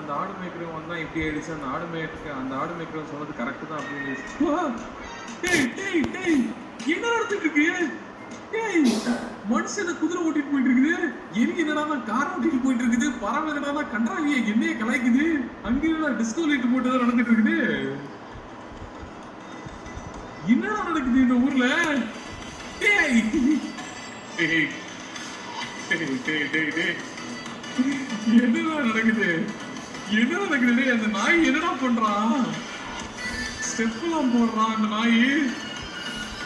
அந்த ஆடு மேய்க்கிறவன் வந்தா இப்படி ஆயிடுச்சு, அந்த ஆடு மேய்க்கிறவன் சொன்னது கரெக்ட் தான் அப்படின்னு. என்ன நடந்துட்டு இருக்கு? மனுஷன குதிரை ஓட்டிட்டு போயிட்டு இருக்குது, எலி என்னடா கார் ஓட்டிட்டு போயிட்டு இருக்குது, பறவை என்னடா கன்றாவிய என்னைய கலாய்க்குது, அங்க டிஸ்கோ லைட் போட்டுதான் நடந்துட்டு இருக்குது. என்னடா நடக்குது இந்த ஊர்ல? என்னடா நடக்குது? அந்த நாய் என்னடா பண்றான்? ஸ்டெப் எல்லாம் போடுறான் அந்த நாய்.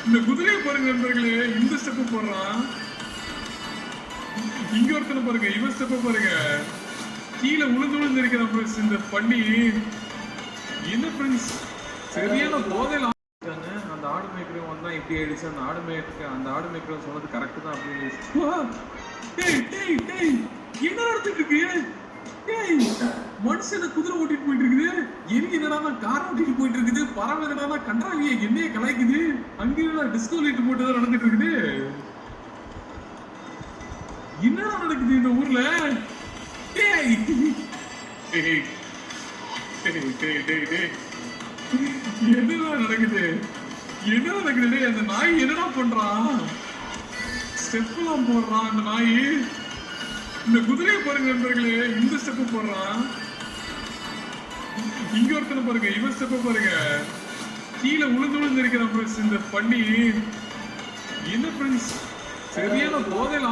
இந்த குதிரையை பாருங்க நண்பர்களே, இந்த ஸ்டெப் போடுறான். இங்க ஒருத்தனை பாருங்க, இவன் ஸ்டெப் பாருங்க, கீழே உளுந்து இருக்கிற ஃப்ரெண்ட்ஸ் இந்த பண்ணி. என்ன ஃப்ரெண்ட்ஸ், சரியான போதையில அந்த ஆடு மேய்க்கிறவன் வந்தா இப்படி ஆயிடுச்சு, அந்த ஆடு மேய்க்கிறவன் சொன்னது கரெக்ட் தான் அப்படின்னு. என்ன நடந்துட்டு இருக்கு? மனுஷன குதிரை ஓட்டிட்டு போயிட்டு இருக்குது, எலி என்னடா கார் ஓட்டிட்டு போயிட்டு இருக்குது, பறவை என்னடா கன்றாவிய என்னைய கலாய்க்குது, அங்க டிஸ்கோ லைட் போட்டுதான் நடந்துட்டு இருக்குது. என்னடா நடக்குது இந்த ஊர்ல? என்னடா நடக்குது? அந்த நாய் என்னடா பண்றான்? ஸ்டெப் எல்லாம் போடுறான் அந்த நாய். இந்த குதிரையை பாருங்க நண்பர்களே, இந்த ஸ்டெப் போடுறான். இங்க ஒருத்தனை பாருங்க, இவன் ஸ்டெப் பாருங்க, கீழே உளுந்து இருக்கிற ஃப்ரெண்ட்ஸ் இந்த பண்ணி. என்ன ஃப்ரெண்ட்ஸ், சரியான போதையில